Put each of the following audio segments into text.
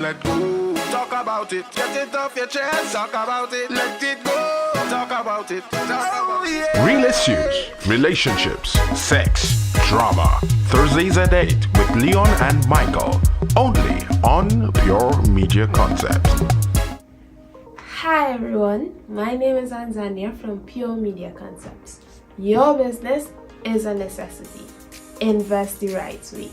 Let go, talk about it. Get it off your chest, talk about it. Let it go, talk about it. Talk about it. Real issues, relationships, sex, drama. Thursdays at 8 with Leon and Michael. Only on Pure Media Concept. Hi everyone, my name is Anzania from Pure Media Concepts. Your business is a necessity. Invest the right way.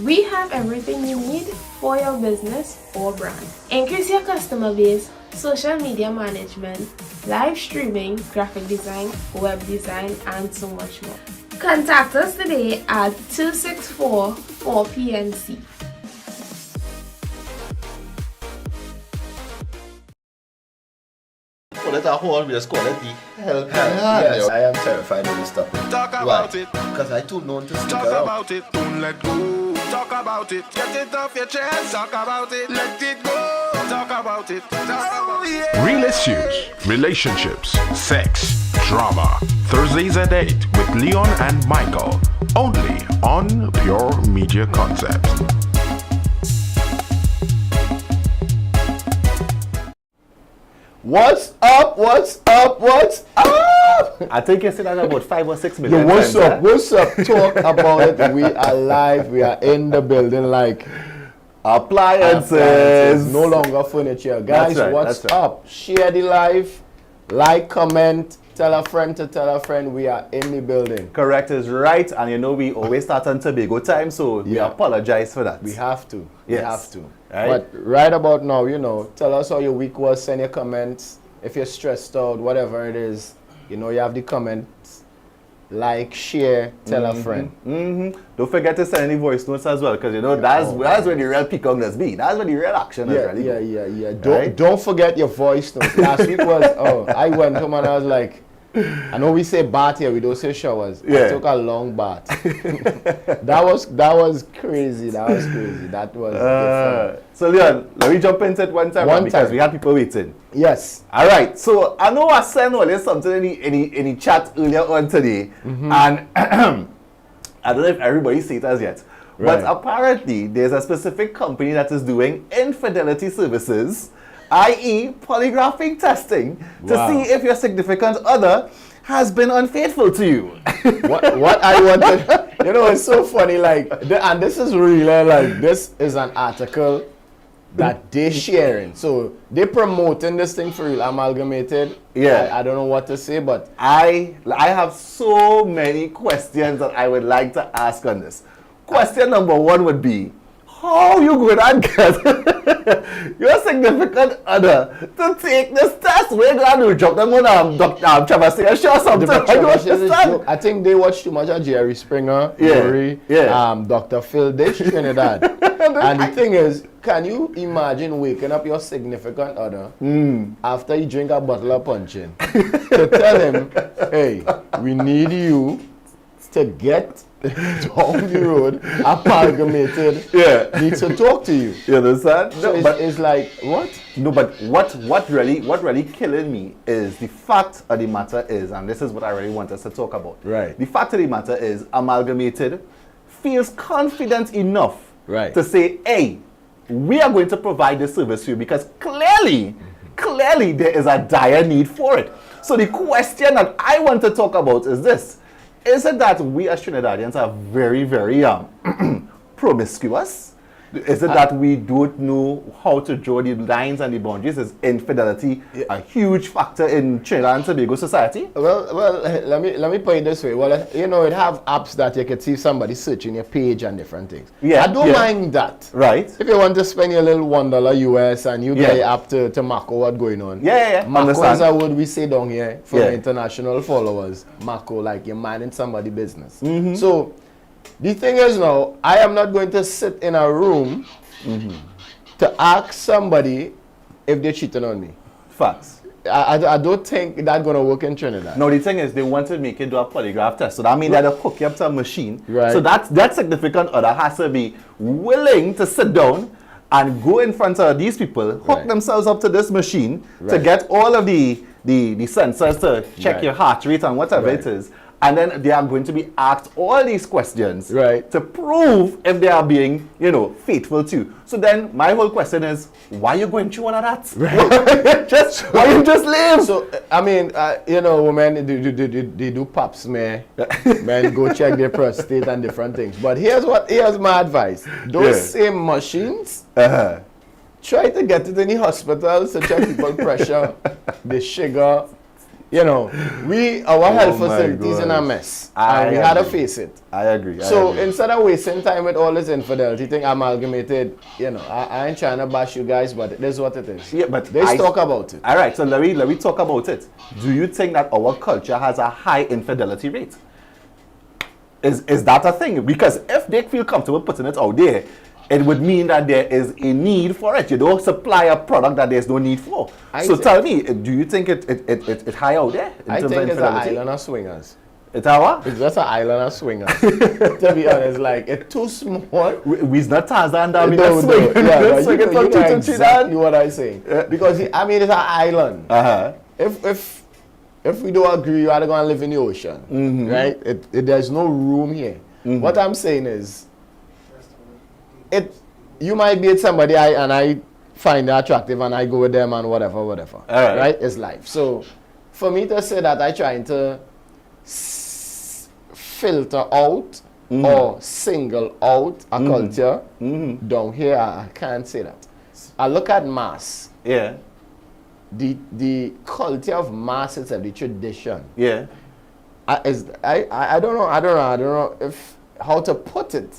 We have everything you need for your business or brand. Increase your customer base, social media management, live streaming, graphic design, web design, and so much more. Contact us today at 264-4PNC. We just call it the hell. Yes, I am terrified of this topic. Talk about it. Because I too known to speak Talk out. about it. Don't let go. Talk about it. Get it off your chest. Talk about it. Let it go. Talk about it. Talk about it. Real issues, relationships, sex, drama. Thursdays at 8 with Leon and Michael. Only on Pure Media Concept. What's up? What's up? What's up? I think you said that about 5 or 6 million Yo, what's times, up? What's up? Talk about it. We are live. We are in the building like Appliances. no longer furniture. Guys, That's right, what's that's right. up? Share the live. Like, comment. Tell a friend to tell a friend. We are in the building. Correct is right, and you know we always start on Tobago time, so we Yeah. apologize for that. We have to. Yes. We have to. Right. But right about now, tell us how your week was. Send your comments. If you're stressed out, whatever it is, you have the comments. Like, share, tell a friend. Don't forget to send any voice notes as well, because that's where the real peacock does be. That's where the real action is really. Yeah. Right? Don't forget your voice notes. Last week was I went home and I was like, I know we say bath here, we don't say showers. I Yeah. took a long bath. that was crazy. That was crazy. That was different. So Leon, let me jump into it one time because we had people waiting. Yes. All right, so I know I sent earlier something in the chat earlier on today, and I don't know if everybody sees it as yet, but Right. apparently there's a specific company that is doing infidelity services, i.e. polygraphing testing, to Wow. see if your significant other has been unfaithful to you. what I wanted, it's so funny, and this is really this is an article that they're sharing. So they're promoting this thing for real, Amalgamated. Yeah. I don't know what to say, but I have so many questions that I would like to ask on this. Question number one would be, how you going to get your significant other to take this test? We're going to drop them on Dr. Travis or something. I don't understand. I think they watch too much of Jerry Springer, Yeah, Murray, yeah. Dr. Phil Dish, Trinidad. And the thing is, can you imagine waking up your significant other after you drink a bottle of punching to tell him, hey, we need you to get down the road, Amalgamated, needs to talk to you. You understand? So it's like, what? No, but what really killing me is the fact of the matter is, and this is what I really want us to talk about. Right. The fact of the matter is, Amalgamated feels confident enough Right. to say, hey, we are going to provide this service to you because clearly there is a dire need for it. So the question that I want to talk about is this. Is it that we as Trinidadians are very, very promiscuous? Is it that we don't know how to draw the lines and the boundaries? Is infidelity a huge factor in Trinidad and Tobago society? Well, let me put it this way. Well, it have apps that you can see somebody searching your page and different things. Yeah, I don't yeah. mind that. Right. If you want to spend your little $1 US and you Yeah. get app to Mako, what going on? Yeah. Mako is Understand. a word we say down here for Yeah. the international followers. Mako, like you're minding somebody's business. So the thing is now, I am not going to sit in a room to ask somebody if they're cheating on me. Facts. I don't think that's going to work in Trinidad. No, the thing is, they want to make it do a polygraph test. So that means that they'll hook you up to a machine. Right. So that significant other has to be willing to sit down and go in front of these people, hook Right. themselves up to this machine to Right. get all of the sensors to check Right. your heart rate and whatever Right. it is. And then they are going to be asked all these questions Right. to prove if they are being, faithful to you. So then my whole question is, why are you going through all of that? Why you just live? So, I mean, women, they do pap smear, men go check their prostate and different things. But here's my advice. Those same machines, try to get it in the hospitals to check people pressure, the sugar. Our health my facilities in a gosh. mess. I And we had to agree. face it. I agree. So instead of wasting time with all this infidelity thing, amalgamated, I ain't trying to bash you guys, but it is what it is. Yeah, but Let's talk about it. All right, so let me talk about it. Do you think that our culture has a high infidelity rate? Is that a thing? Because if they feel comfortable putting it out there, it would mean that there is a need for it. You don't supply a product that there's no need for. Tell me, do you think it high out there in I terms think of it's an infidelity? island of swingers. It's our? It's just an island of swingers. To be honest, like, it's too small. We's not Tarzan that we No, not no, swing. yeah, but Swing it you from know Trinidad. exactly what I'm saying. Because, it's an island. Uh-huh. If we don't agree, you are going to live in the ocean, right? There's no room here. What I'm saying is, you might be with somebody and I find it attractive and I go with them and whatever. Right? It's life. So, for me to say that I'm trying to filter out or single out a culture down here, I can't say that. I look at mass. Yeah. The culture of mass itself, the tradition. Yeah. I don't know if how to put it,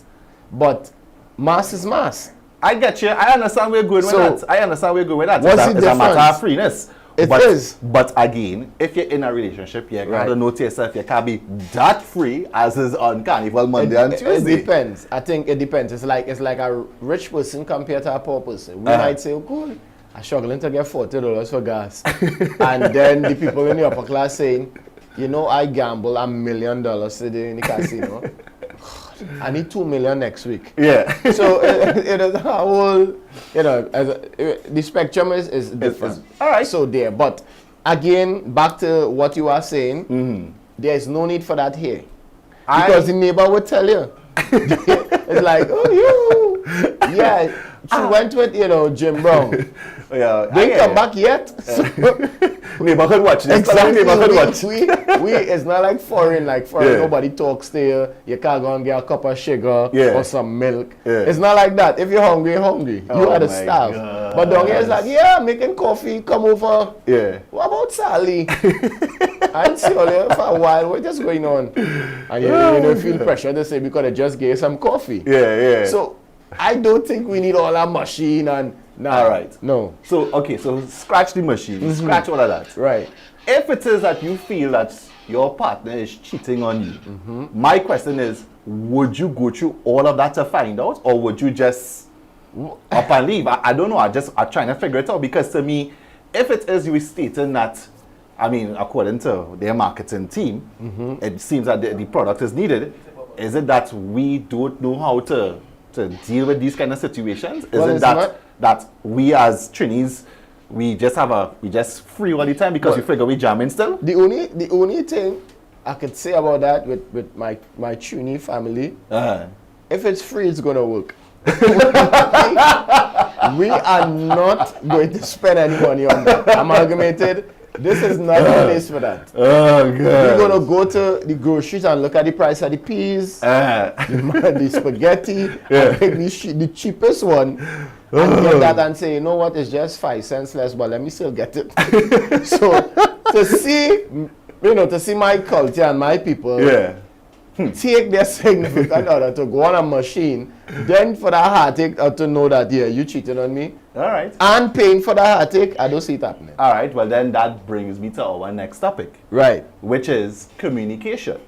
but mass is mass. I get you. I understand where you're going with that. I understand where you're going with that. What's the It's a matter difference? of freeness. It but, is. But again, if you're in a relationship, you gotta know to yourself you can't be that free as is on Carnival Monday and Tuesday. It depends. I think it depends. It's like a rich person compared to a poor person. We might say, oh, cool, I'm struggling to get $40 for gas. And then the people in the upper class saying, I gamble $1 million today in the casino. I need $2 million next week. Yeah. So it is a whole, the spectrum is different. all right. So there, but again, back to what you are saying, there is no need for that here. Because the neighbor would tell you. It's like, oh, you. Yeah, she went with, Jim Brown. Yeah. Didn't come back yet. Neighborhood watch. Exactly. Neighborhood watch. It's not like foreign. Yeah. Nobody talks to you. You can't go and get a cup of sugar or some milk. Yeah. It's not like that. If you're hungry, you're hungry. You Oh are the my staff. gosh. But down here it's like, yeah, making coffee, come over. Yeah. What about Sally? I didn't see all you for a while. What's just going on? And you feel pressure to say because I just gave some coffee. Yeah. So I don't think we need all that machine and All right. No. So scratch the machine. Scratch all of that. Right. If it is that you feel that your partner is cheating on you, my question is, would you go through all of that to find out, or would you just up and leave? I don't know. I'm trying to figure it out, because to me, if it is you stating that, I mean, according to their marketing team, it seems that the product is needed. Is it that we don't know how to deal with these kind of situations? Is Well, it it's that we as Trinis, we just free all the time because we figure we jamming still? The only thing I could say about that with my Trini family, if it's free, it's gonna work. We are not going to spend any money on that. Amalgamated. This is not the place for that. Oh, God. We're gonna go to the groceries and look at the price of the peas, the spaghetti, and pick the cheapest one, and get that and say, you know what, it's just 5 cents less, but let me still get it. So to see my culture and my people take their significant other to go on a machine, then for that heartache to know that, yeah, you cheated on me. All right. And paying for that heartache, I don't see it happening. All right. Well, then that brings me to our next topic, Right. which is communication,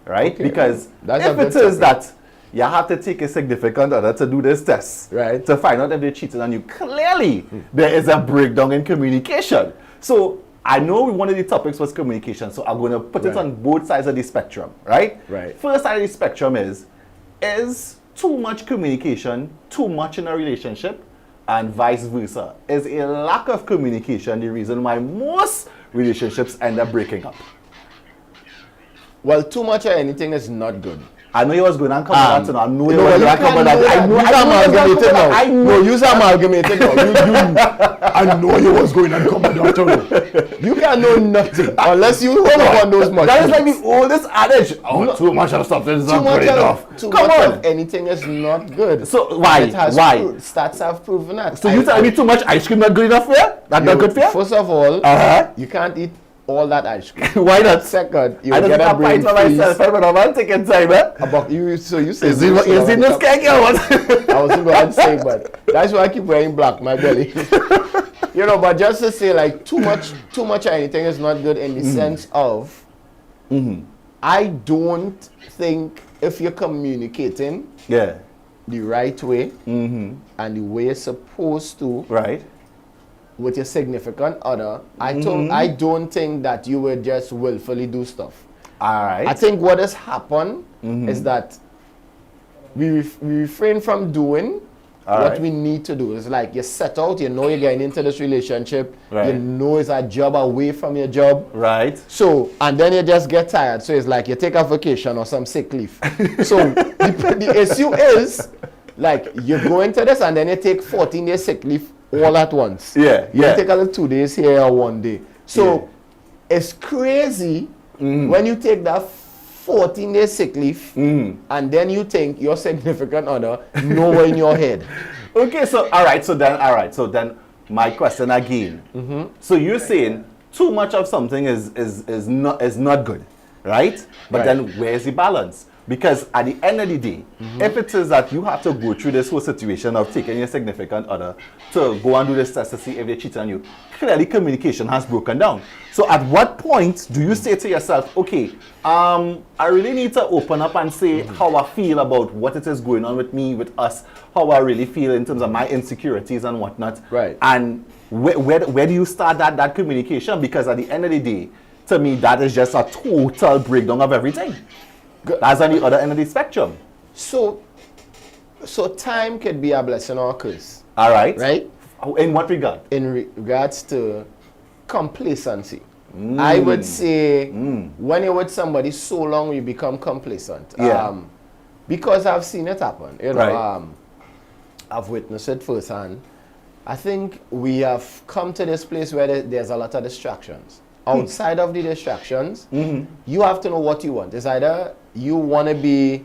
right? Okay. Because That's a if good it is topic. that you have to take a significant other to do this test, Right. to find out if they cheated on you, clearly there is a breakdown in communication. So I know one of the topics was communication, so I'm going to put it on both sides of the spectrum, right? Right. First side of the spectrum is too much communication too much in a relationship, and vice versa? Is a lack of communication the reason why most relationships end up breaking up? Well, too much of anything is not good. I know you was going to come on that. I know you No, was you going to come on that. I know. amalgamated now. I know. No, you amalgamated now. I know you was going and come on that. You can't know nothing unless you hold up on those mushrooms. That is like the oldest adage. Oh, too much of something is not good enough. Too Come much on. of anything is not good. So why? Why? Stats have proven that. So you telling me too much ice cream not good enough for you? That's not good for you? First of all, Uh-huh. you can't eat all that ice cream. Why not? Second, you I will don't get a have brain fight for myself. freeze. I'm not taking time, eh? So you say Is it no skank or what? I wasn't going to say, but that's why I keep wearing black, my belly. You know, but just to say, like, too much of anything is not good in the sense of, I don't think if you're communicating Yeah. the right way and the way you're supposed to Right. with your significant other, I don't think that you would just willfully do stuff. All right. I think what has happened is that we refrain from doing what we need to do. It's like you set out, you know you're getting into this relationship, Right. you know it's a job away from your job. Right. So, and then you just get tired. So it's like you take a vacation or some sick leave. So the issue is, like, you go into this and then you take 14 days sick leave all at once. Yeah, You yeah. take a little 2 days here or 1 day. So it's crazy when you take that 14 days sick leave and then you think your significant other nowhere in your head. Okay, so all right, so then my question again. So you're saying too much of something is not good, right? But Right. then where's the balance? Because at the end of the day, if it is that you have to go through this whole situation of taking your significant other to go and do this test to see if they cheat on you, clearly communication has broken down. So at what point do you say to yourself, okay, I really need to open up and say how I feel about what it is going on with me, with us, how I really feel in terms of my insecurities and whatnot. Right. And where do you start that communication? Because at the end of the day, to me, that is just a total breakdown of everything. That's on the other end of the spectrum. So time can be a blessing or a curse, All right. right? In what regard? In regards to complacency. I would say when you're with somebody so long, you become complacent. Yeah. Because I've seen it happen. You know, Right. I've witnessed it firsthand. I think we have come to this place where there's a lot of distractions. Outside of the distractions, you have to know what you want. It's either you want to be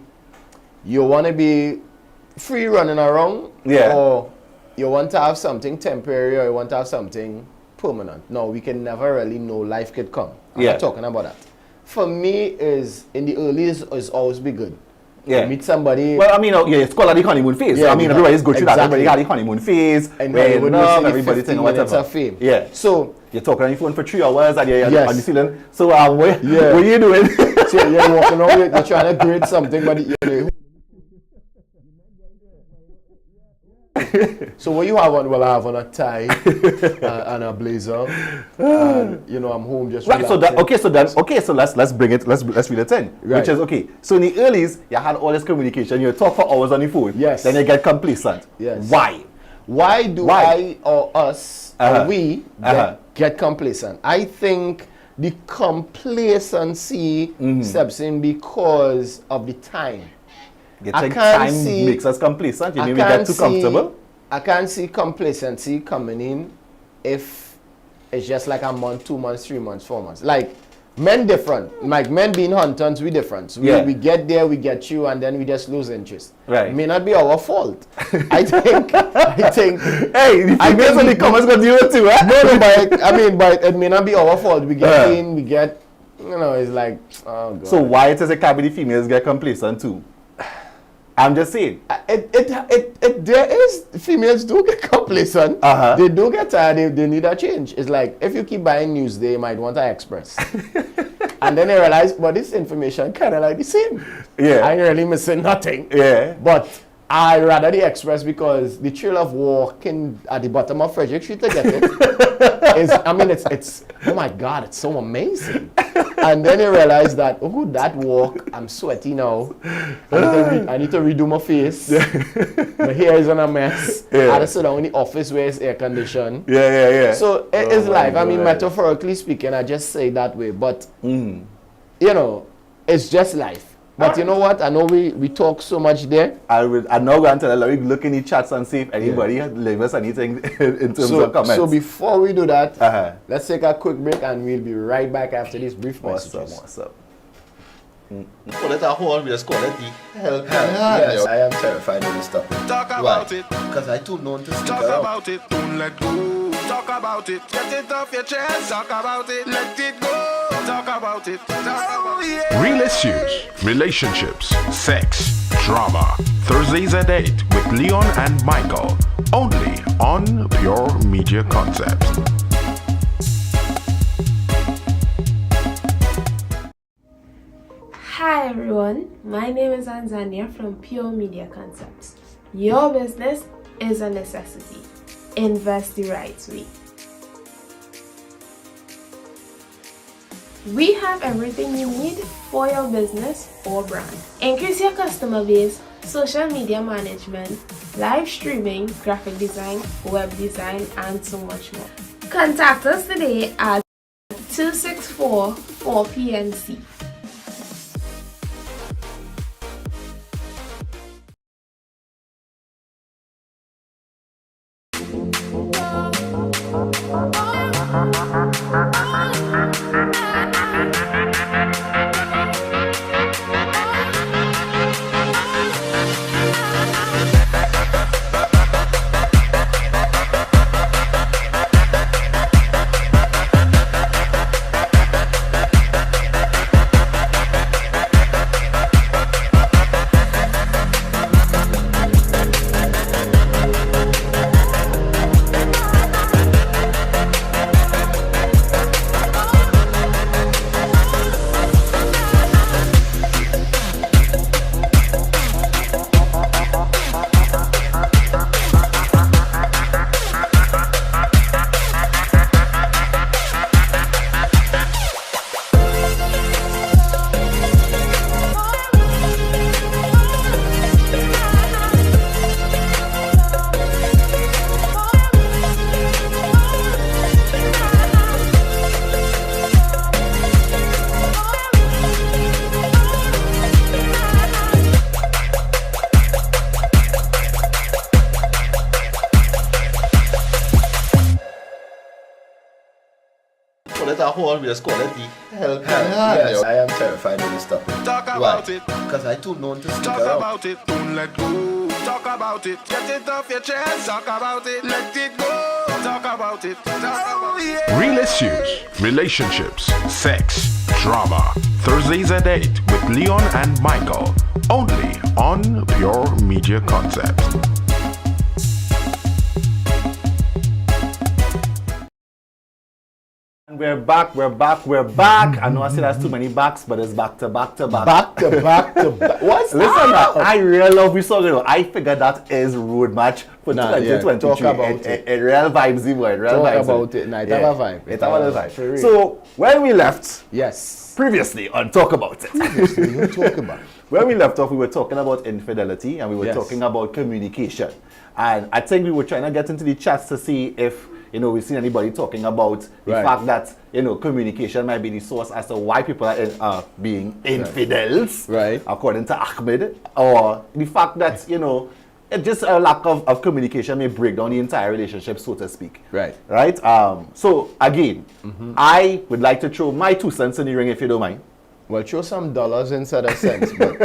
free running around, Yeah. or you want to have something temporary, or you want to have something permanent. No, we can never really know. Life could come. I'm Yeah. not talking about that. For me, is in the earlies is always be good. Yeah. You meet somebody. Well, I mean, yeah, it's called the honeymoon phase. Yeah, I mean, everybody's go through that. exactly. Everybody got the honeymoon phase. And where Hollywood, you you see love the everybody 15 thing, minutes whatever. of fame. Yeah. So You're talking on your phone for 3 hours and you're Yes. on the ceiling. So what Yeah. are you doing? so you're walking around, you're trying to grade something, but so what you have on? Well, I have on a tie and a blazer, and you know I'm home just Right, so that, relaxing. so let's bring it, let's reel it in. Right. Which is okay. So in the earlies, you had all this communication, you talk for hours on the phone. Yes. Then you get complacent. Yes. Why? Why do Why? I or us Uh-huh. or we get complacent? I think the complacency steps in because of the time. You I think can't time see- makes us complacent? You I mean we get can't too see- comfortable? I can't see complacency coming in if it's just like a month, 2 months, 3 months, 4 months. Like men different. Like men being hunters, we different. So Yeah. we get there, we get you, and then we just lose interest. Right. It may not be our fault. I think. Hey, the I females think in the we- comments got to deal with too, eh? No, but it may not be our fault. We get in, we get, you know, it's like, oh god. So why it is it can be the females get complacent too? I'm just saying. There is females do get complacent. Uh-huh. They do get tired. They need a change. It's like if you keep buying news, they might want an express, and then they realize, but this information kind of like the same. Yeah. I ain't really missing nothing. Yeah. But I rather the express because the thrill of walking at the bottom of Frederick Street to get it is. I mean, it's oh my god, it's so amazing. And then you realize that, oh, that walk, I'm sweaty now. I need to redo my face. My hair is in a mess. I had to sit down in the office where it's air conditioned. Yeah. So it is my life. I mean, God. metaphorically speaking, I just say it that way. But, you know, It's just life. But you know what? I know we talk so much there. I'm now going to let me look in the chats and see if anybody leave us anything in terms of comments. So before we do that, let's take a quick break and we'll be right back after these brief messages. What's up? Call it a whole, we just call it the help. Yes, I am terrified of this stuff. Talk Why? about it. Because I too known to stick Talk around. about it. Don't let go. Talk about it. Get it off your chest. Talk about it. Let it go. Talk about it. Talk about it. Real issues, relationships, sex, drama. Thursdays at 8 with Leon and Michael. Only on Pure Media Concepts. Hi everyone, my name is Anzania from Pure Media Concepts. Your business is a necessity. Invest the right way. We have everything you need for your business or brand. Increase your customer base, social media management, live streaming, graphic design, web design, and so much more. Contact us today at 264-4PNC. Call it a whole, we just call it the help. Yes, I am terrified of this stuff. Talk Why? about it. Because I too known to stick Talk around. about it. Don't let go. Talk about it. Get it off your chest. Talk about it. Let it go. Talk about it. Talk about it. Real issues, relationships, sex, drama. Thursdays at 8 with Leon and Michael. Only on Pure Media Concepts. We're back. I know I say that's too many backs, but it's back to back to back. Back to back to back. What's Listen, that? I really love we saw it. I figured that is road match for Nah, yeah, 2023. talk about it. Real vibes, boy. Real Talk vibes. about it. Nah, it have a vibe. It have a little For vibe. real. So when we left Yes. previously on Talk About It, You talk about. when we left off, we were talking about infidelity and we were Yes. talking about communication. And I think we were trying to get into the chats to see if, we've seen anybody talking about the Right. fact that, communication might be the source as to why people are being infidels, Right. according to Ahmed, or the fact that, it's just a lack of communication may break down the entire relationship, so to speak. Right. Right? So, again, I would like to throw my 2 cents in the ring if you don't mind. Well, throw some dollars instead of cents, but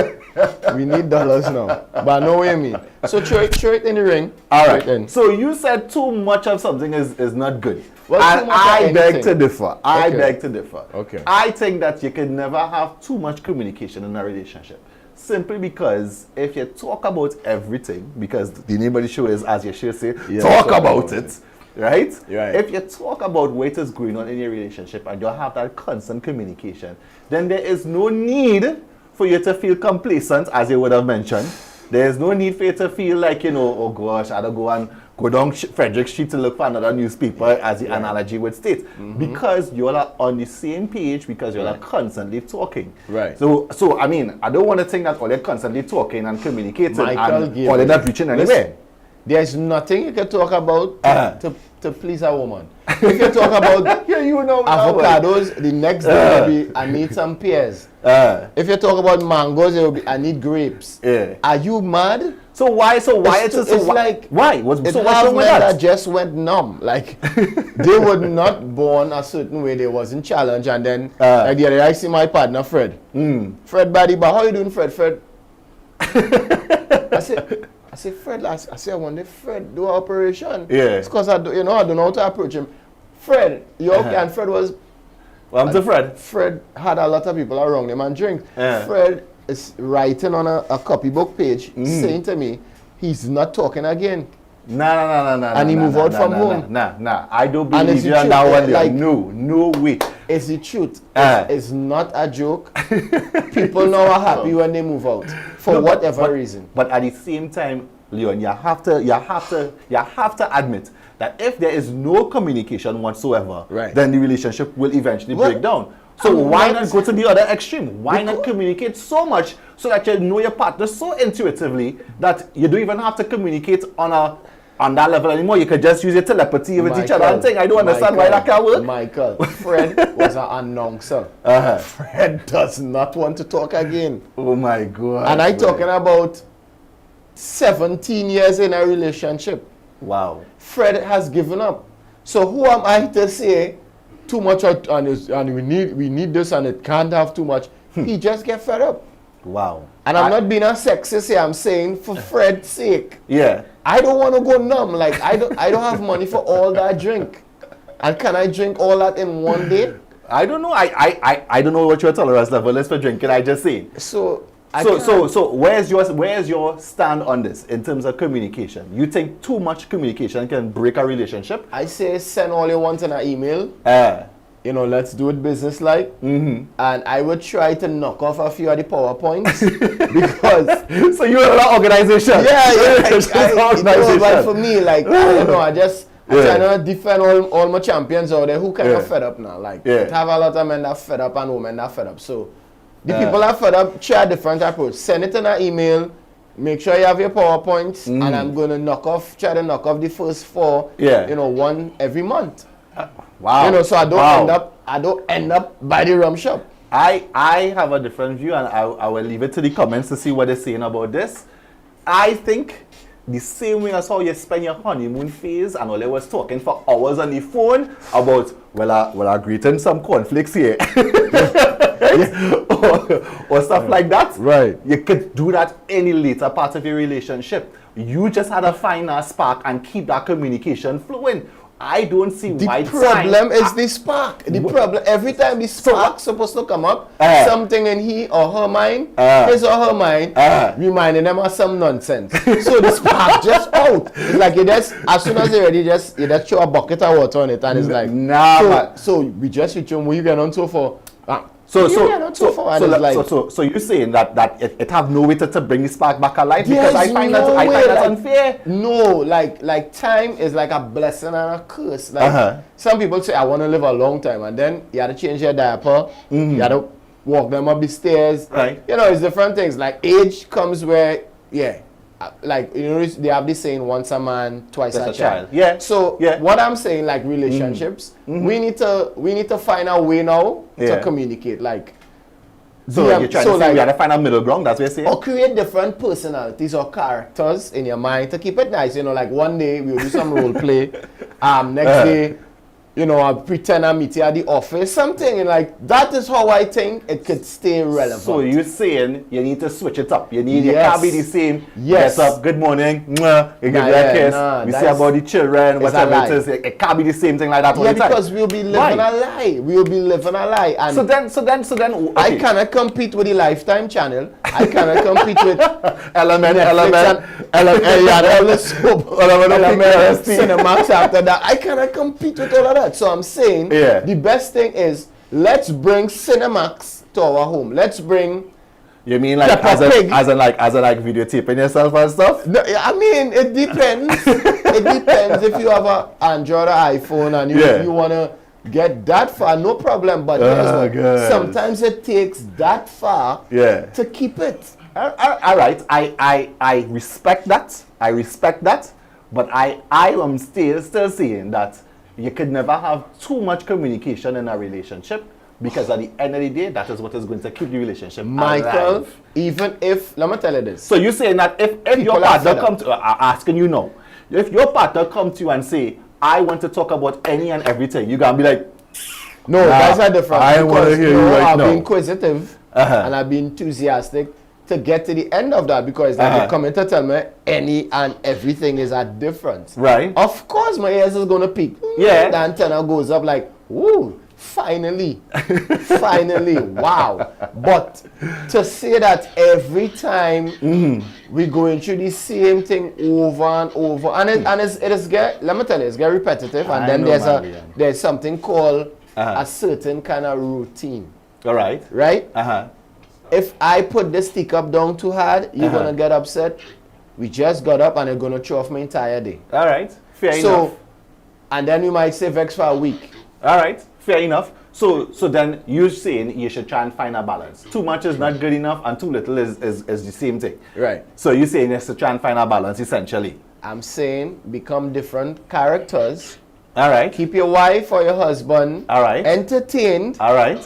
we need dollars now. But I know what you mean. So throw it in the ring. All Throw right. it in. So you said too much of something is not good. Well, and too much of I beg anything. to differ. I Okay. beg to differ. Okay. I think that you can never have too much communication in a relationship. Simply because if you talk about everything, because the name of the show is, as you should say, Yeah, talk about it. Right? Right. If you talk about what is going on in your relationship and you have that constant communication, then there is no need for you to feel complacent, as you would have mentioned. There is no need for you to feel like, oh gosh, I don't go down Frederick Street to look for another newspaper, as the analogy would state. Because you all are on the same page, because you all are constantly talking. Right. So I mean, I don't want to think that all you're constantly talking and communicating Michael and gave all you're me- not reaching Listen, anywhere. there's nothing you can talk about to please a woman. If you talk about Yeah, you know. avocados, the next day will be, I need some pears. If you talk about mangoes, it will be, I need grapes. Yeah. Are you mad? So why? It's like why? It What's has wrong with men that? that just went numb. Like they were not born a certain way. They wasn't challenged, and then like the other day, I see my partner Fred. Fred Buddy, but how you doing, Fred? Fred. I said, Fred. I said, I wonder if Fred do an operation. Yeah. It's because I don't know how to approach him. Fred, you okay? And Fred was. Well, I'm to Fred. Fred had a lot of people around him and drink. Yeah. Fred is writing on a copybook page saying to me, he's not talking again. Nah. And he moved out from home. Nah. I don't And believe it's you the on that truth, one. like- No way. It's the truth. It's not a joke. People now are happy when they move out for No, whatever reason. But at the same time, Leon, you have to admit that if there is no communication whatsoever, Right. then the relationship will eventually Well, break down. So I'm why not- not go to the other extreme? Why not communicate so much so that you know your partner so intuitively that you don't even have to communicate on that level anymore? You could just use your telepathy with each other and think. I don't understand why that can't work. Michael, Fred was an announcer. Fred does not want to talk again. Oh my God. And I'm talking about 17 years in a relationship. Wow. Fred has given up. So who am I to say too much and we need this and it can't have too much? He just get fed up. Wow. And I'm not being a sexist here. I'm saying for Fred's sake. Yeah. I don't want to go numb. Like I don't have money for all that drink. And can I drink all that in one day? I don't know. I don't know what your tolerance level is for drinking. I just say. So where's your stand on this in terms of communication? You think too much communication can break a relationship? I say send all you want in an email. You know, let's do it business-like. And I would try to knock off a few of the PowerPoints because... So you're an organization. But for me, like, I don't know, I try to defend all my champions out there who kind of fed up now. Like, have a lot of men that fed up and women that fed up. So, the people that fed up, try a different approach. Send it in an email. Make sure you have your PowerPoints. And I'm going to try to knock off the first 4, one every month. Wow. You know, so I don't end up by the rum shop. I have a different view, and I will leave it to the comments to see what they're saying about this. I think the same way as how you spend your honeymoon phase and all I was talking for hours on the phone about, well, I greeting some conflicts here. or stuff like that. Right. You could do that any later part of your relationship. You just had to find a spark and keep that communication flowing. I don't see why. The problem is the spark. The problem, every time the spark's supposed to come up, something in he or her mind, his or her mind, reminding them of some nonsense. So the spark just out. It's like you just, as soon as you're ready, you just throw a bucket of water on it and it's like, so we just reach home, what you get on so far? So you're saying that it have no way to bring the spark back alive? Because I find that unfair. No, like time is like a blessing and a curse. Like some people say I want to live a long time, and then you have to change your diaper, you have to walk them up the stairs. Right. You know, it's different things. Like age comes where like you know they have this saying, once a man, twice a child. Yeah. So what I'm saying, like relationships, we need to find a way now to communicate. Like so you're trying to say we gotta find a middle ground, that's what you're saying? Or create different personalities or characters in your mind to keep it nice. You know, like one day we'll do some role play. Next day, you know, I'll pretend I meet you at the office, something, and like that is how I think it could stay relevant. So you're saying you need to switch it up. You can't be the same. Yes. Get up, good morning. Mwah, you give your kiss. We say about the children, whatever it is. It can't be the same thing like that all the time. Because we'll be living a lie. We'll be living a lie. And so then. Okay. I cannot compete with the Lifetime channel. I cannot compete with Element, Cinemax after that. I cannot compete with all of that. So I'm saying the best thing is let's bring Cinemax to our home. Let's bring. You mean like as in like videotaping yourself and stuff? No, I mean it depends. It depends if you have an Android or iPhone and you wanna get that far, no problem. But sometimes it takes that far to keep it. All right, I respect that. But I am still saying that you could never have too much communication in a relationship, because at the end of the day, that is what is going to keep the relationship Michael, alive. even if, let me tell you this. So you're saying that if your People are partner fed up. come to, asking you now, if your partner come to you and say, I want to talk about any and everything, you're going to be like, No, nah, guys are different. I wanna because, hear you right I've now. been inquisitive and I've been enthusiastic to get to the end of that, because like they're coming to tell me any and everything is at difference. Right. Of course, my ears is gonna peak. Yeah. The antenna goes up like, ooh, finally, finally, wow. But to say that every time we going through the same thing over and over, and it is get, let me tell you, it's get repetitive, and I then know, man. there's something called a certain kind of routine, all right. right? Uh-huh. If I put this teacup down too hard, you're gonna get upset. We just got up and it's gonna throw off my entire day. All right. Fair enough. So, and then you might say vex for a week. All right, fair enough. So then you're saying you should try and find a balance. Too much is not good enough, and too little is the same thing. Right. So you're saying you should try and find a balance, essentially. I'm saying become different characters. All right. Keep your wife or your husband All right. entertained, All right.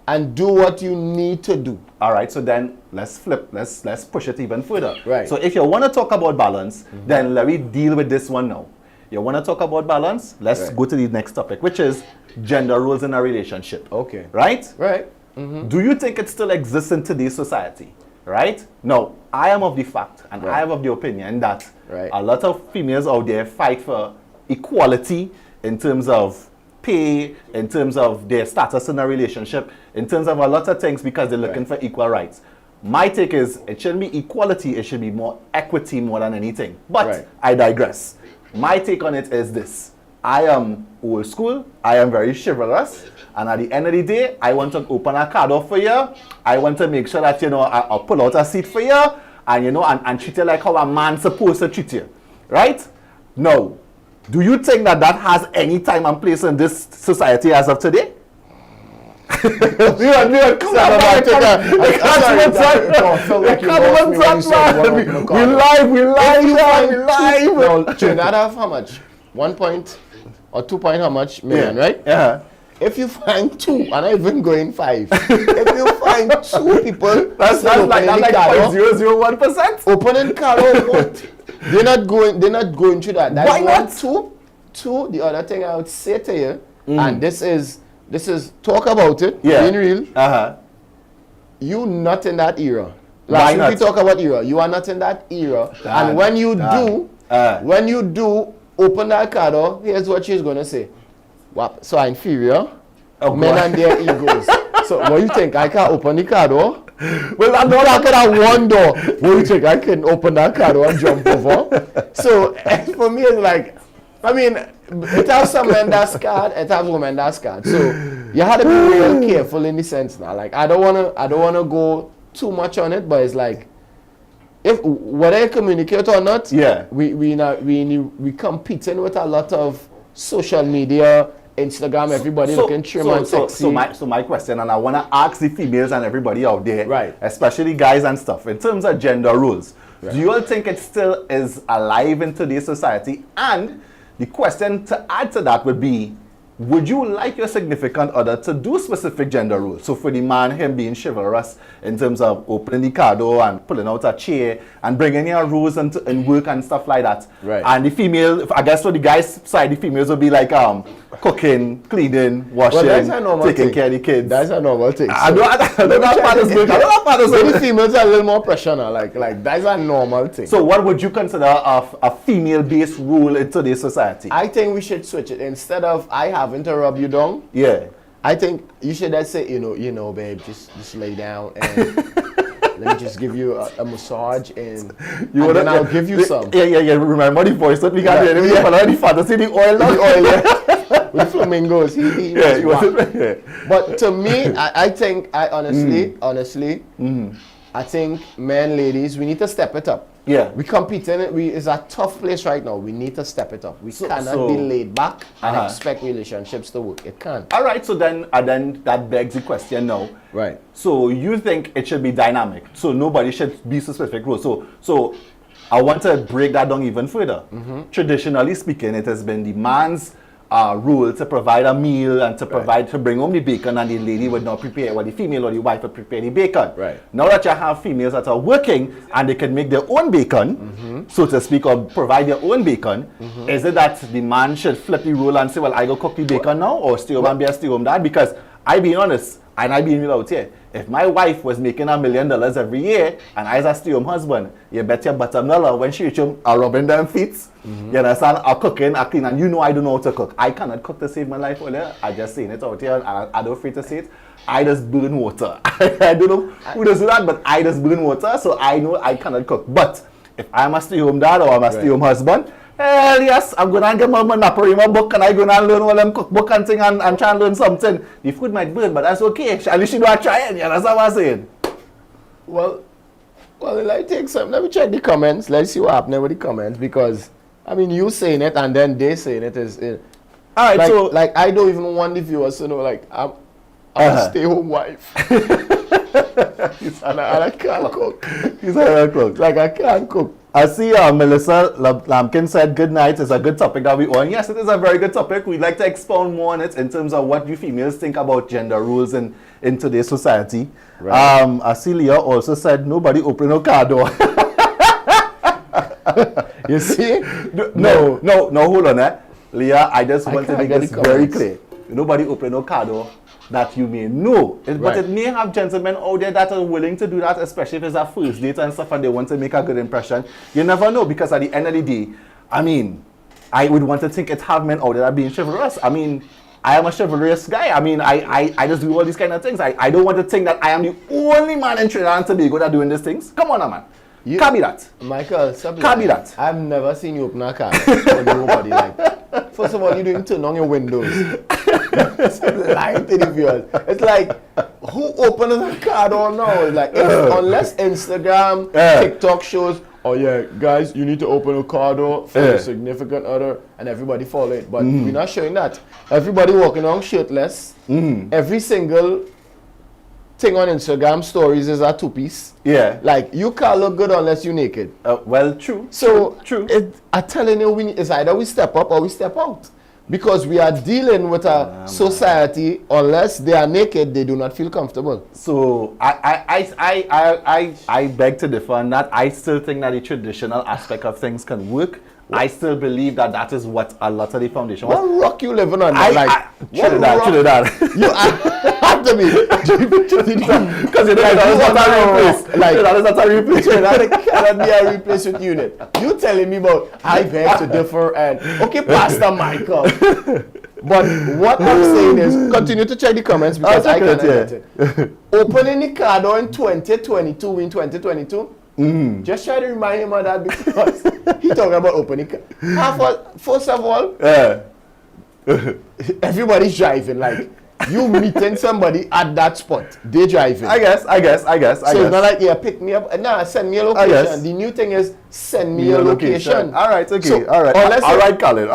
and do what you need to do. All right. So then let's flip. Let's push it even further. Right. So if you want to talk about balance, then let me deal with this one now. You want to talk about balance? Let's Right. go to the next topic, which is gender roles in a relationship. Okay. Right? Right. Do you think it still exists in today's society? Right? No, I am of the fact, and I am of the opinion that Right. a lot of females out there fight for equality in terms of pay, in terms of their status in a relationship, in terms of a lot of things, because they're looking for equal rights. My take is it shouldn't be equality, it should be more equity more than anything. But Right. I digress. My take on it is this. I am old school, I am very chivalrous, and at the end of the day, I want to open a card off for you. I want to make sure that, I'll pull out a seat for you, and, and treat you like how a man's supposed to treat you. Right? Now, do you think that has any time and place in this society as of today? Come on, we live. Now, Trinidad have how much? 1 point or 2 point how much million, right? Yeah. If you find two, and I even going 5, if you find 2 people, That's like 0.001%. opening card, what? They're not going through that. That's Why not? Two, the other thing I would say to you, and this is talk about it, Yeah. being real. You not in that era. Why Last week not? we talk about era. You are not in that era. Dad, And when you Dad. when you do open that card, here's what she's gonna say. Wap, so I'm inferior. Oh, Men God. and their egos. So what you think? I can't open the card door? Well, I'm No, I could have one door. What do you think? I can open that card door and jump over? So for me, it's like, I mean, it has some men that's scared, it has women that's scared. So you have to be real careful in the sense now. Like I don't wanna go too much on it, but it's like if whether you communicate or not, Yeah. we competing with a lot of social media, Instagram, everybody looking trim and sexy. So my question, and I want to ask the females and everybody out there, Right. especially guys and stuff, in terms of gender roles, do you all think it still is alive in today's society? And the question to add to that would be, would you like your significant other to do specific gender roles? So for the man, him being chivalrous in terms of opening the car door and pulling out a chair and bringing your rules in work and stuff like that. Right. And the female, I guess for the guys' side, the females would be like cooking, cleaning, washing, that's a normal taking thing. care of the kids. That's a normal thing. I know how fathers work. I know how fathers So the work. females are a little more pressure now. Like that's a normal thing. So what would you consider a female-based rule in today's society? I think we should switch it. Instead of I having to rub you down, Yeah. I think you should just say, babe, just lay down and let me just give you a massage and then I'll give you some. Yeah. Remember the voice that we got Yeah, there. We yeah. follow the fantasy, the oil. The oil, yeah. With flamingos. He Yeah, was you whack. want yeah. But to me, I think, honestly, I think men, ladies, we need to step it up. Yeah. We competing. It's a tough place right now. We need to step it up. We cannot so- be laid back and Uh-huh. expect relationships to work. It can't. All right, so then that begs the question now. Right. So you think it should be dynamic? So nobody should be specific rules. So I want to break that down even further. Traditionally speaking, it has been the man's rule to provide a meal and to provide, to bring home the bacon, and the lady would not prepare, or the female or the wife would prepare the bacon. Right. Now that you have females that are working and they can make their own bacon, so to speak, or provide their own bacon, is it that the man should flip the role and say, well, I go cook the bacon now, or stay home and be a stay home dad? Because I be honest, and I being real out here, if my wife was making $1 million every year and I as a stay-home husband, you bet your bottom dollar when she reach home, I'm rubbing them feet, you understand, I'm cooking, I clean, and you know I don't know how to cook. I cannot cook to save my life earlier. I just saying it out here, and I don't afraid to say it. I just burn water. I don't know who does that, but I just burn water, so I know I cannot cook. But if I'm a stay-home dad or I'm a stay-home husband, hell yes, I'm going to get my Naparima book and I'm going to learn all them cookbook and thing and try and learn something. The food might burn, but that's okay. At least you know I try it. You understand what I'm saying? Well, let's take some. Let me check the comments. Let's see what happened with the comments, because I mean, you saying it and then they saying it is. All right, like, so like I don't even want the viewers to know, like I'm a stay-home wife. and I can't cook. he's a cook. Like I can't cook. I see Melissa Lampkin said good night. It's a good topic that we on. Yes, it is a very good topic. We'd like to expound more on it in terms of what you females think about gender roles in today's society. Right. I see Leah also said nobody open no car door. You see? No, hold on. Leah, I just want to can't make get this the very comments. clear. Nobody open no car door that you may know. But Right. it may have gentlemen out there that are willing to do that, especially if it's a first date and stuff and they want to make a good impression. You never know, because at the end of the day, I mean, I would want to think it have men out there that are being chivalrous. I mean, I am a chivalrous guy. I mean, I just do all these kind of things. I don't want to think that I am the only man in Trinidad and Tobago that doing these things. Come on, man. Can't be that. Michael, stop Can't be lying. that. I've never seen you open a car for nobody. Like, first of all, you didn't turn on your windows. Stop lying to the viewers. It's like, who opens a car door now? It's like, unless Instagram, TikTok shows, oh yeah, guys, you need to open a car door for your significant other, and everybody follow it. But we're not showing that. Everybody walking around shirtless. Every single thing on Instagram stories is a two-piece. Yeah. Like, you can't look good unless you're naked. Well, true. So, True. I'm telling you, it's either we step up or we step out. Because we are dealing with a society, unless they are naked, they do not feel comfortable. So I beg to differ on that. I still think that the traditional aspect of things can work. I still believe that that is what a lot of the foundation was. What rock you living on? Trinidad. You have to be. Because that is not a replace. Like, That is not a replace. Trinidad cannot be a replacement unit. You telling me about I beg to differ and okay, Pastor Michael. But what I'm saying is, continue to check the comments because I can't get it. Opening the car door in 2022, just try to remind him of that, because he talking about opening car. First of all, everybody's driving. Like, you meeting somebody at that spot, they driving. I guess. So it's not like, yeah, pick me up. Nah, send me a location. The new thing is, send me a location. All right, okay. So, all right. All right, Colin.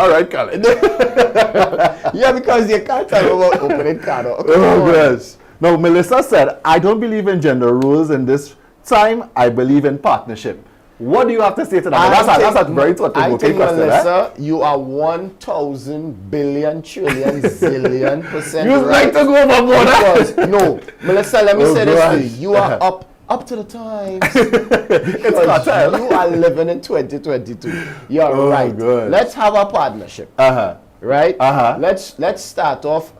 Yeah, because you can't tell about opening car door. Oh, gosh. Now, Melissa said, I don't believe in gender roles in this time. I believe in partnership. What do you have to say to that? That's a very thought-provoking I think, question. Melissa, you are 1,000 billion trillion zillion % You right. like to go overboard. Because, no, Melissa, let me say this gosh. to you. You are up to the times. It's cartel. You are living in 2022. You are right. Gosh. Let's have a partnership. Right? Let's start off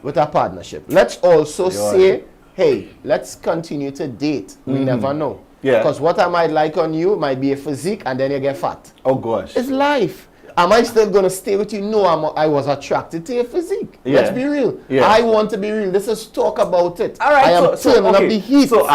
with a partnership. Let's also say, hey, let's continue to date. We never know. Yeah. Because what I might like on you might be a physique and then you get fat. Oh, gosh. It's life. Am I still going to stay with you? No, I was attracted to your physique. Yeah. Let's be real. Yeah. I want to be real. Let's just talk about it. All right, I am turning up the heat. So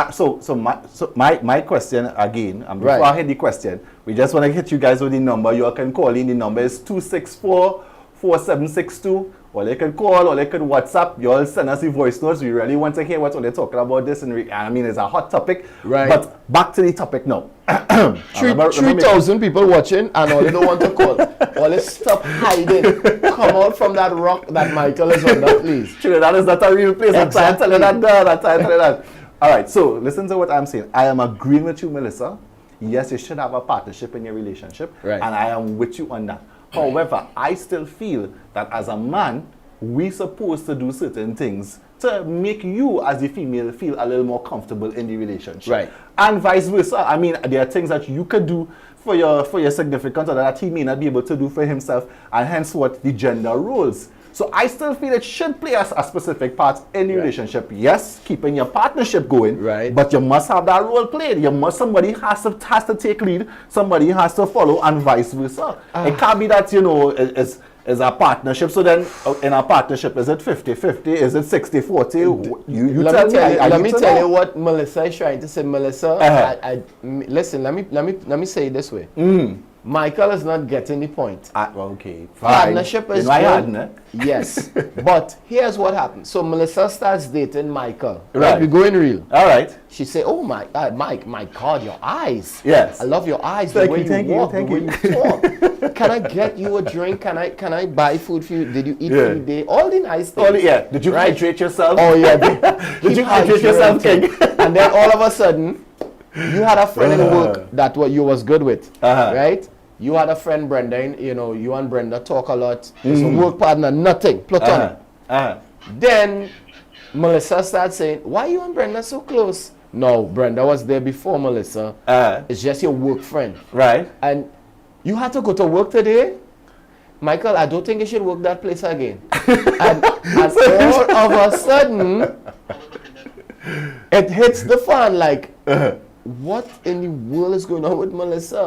my question again, before I hit the question, we just want to hit you guys with the number. You all can call in. The number is 264-4762. Or you can call, or you can WhatsApp. You all send us the voice notes. We really want to hear what they're talking about this. And I mean, it's a hot topic. Right. But back to the topic now. 3,000 people watching and all they don't want to call. All they stop hiding. Come out from that rock that Michael is under, please. Trinidad is not a real place. Exactly. I'm trying to tell you that. All right, so listen to what I'm saying. I am agreeing with you, Melissa. yes, you should have a partnership in your relationship. Right. And I am with you on that. However, I still feel that as a man, we're supposed to do certain things to make you as the female feel a little more comfortable in the relationship. Right. And vice versa. I mean, there are things that you could do for your significant other that he may not be able to do for himself, and hence what the gender roles. So I still feel it should play a specific part in the relationship. Yes, keeping your partnership going, Right. but you must have that role played. Somebody has to take lead, somebody has to follow, and vice versa. It can't be that, is a partnership. So then in a partnership, is it 50-50? Is it 60-40? You tell me. Let me tell you what Melissa is trying to say. Melissa, listen, let me say it this way. Michael is not getting the point. Okay, fine. Partnership is good. good. Yes. But here's what happens. So Melissa starts dating Michael. Right. We're going real. All right. She say, "Oh my God, your eyes. Yes. I love your eyes. Thank the way you, thank you you, walk, thank the way you." you talk. Can I get you a drink? Can I buy food for you? Did you eat Yeah. food day? All the nice things. Did you hydrate yourself? Oh yeah. Did you hydrate yourself, King? And then all of a sudden, you had a friend in work that what you was good with, right? You had a friend Brenda, you and Brenda talk a lot. It's a work partner, nothing, platonic. Then Melissa starts saying, "Why you and Brenda so close?" No, Brenda was there before Melissa. It's just your work friend. Right. And you had to go to work today? Michael, I don't think you should work that place again. and all of a sudden, it hits the fan like, what in the world is going on with Melissa?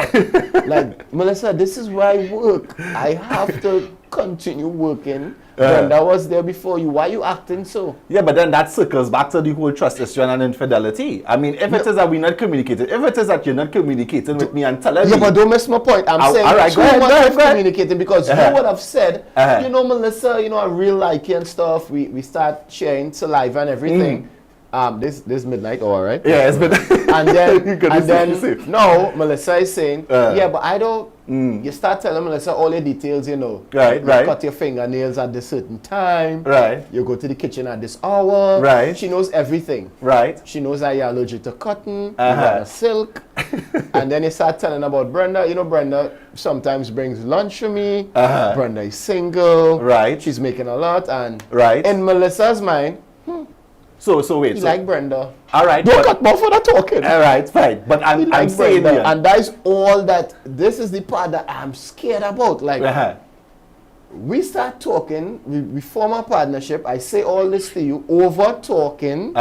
Like, Melissa, this is where I work. I have to continue working. Brenda was there before you. Why are you acting so? Yeah, but then that circles back to the whole trust issue and infidelity. I mean, if it is that we're not communicating, if it is that you're not communicating with me and telling me... Yeah, but don't miss my point. I'm saying all right, too much of communicating because you would have said, Melissa, I really like you and stuff. We start sharing saliva and everything. This midnight, all right? Yeah, it's been... And then, no, Melissa is saying, yeah, but I don't... You start telling Melissa all the details, Right, you right. cut your fingernails at this certain time. Right. You go to the kitchen at this hour. Right. She knows everything. Right. She knows that you're allergic to cotton, you got a silk. And then you start telling about Brenda. Brenda sometimes brings lunch for me. Brenda is single. Right. She's making a lot. And Right. in Melissa's mind, So wait. he like Brenda. All right. Don't cut more for the talking. All right, fine. But I'm Like saying Brenda. here. And that's all that, this is the part that I'm scared about. Like, we start talking, we form a partnership, I say all this to you, over talking,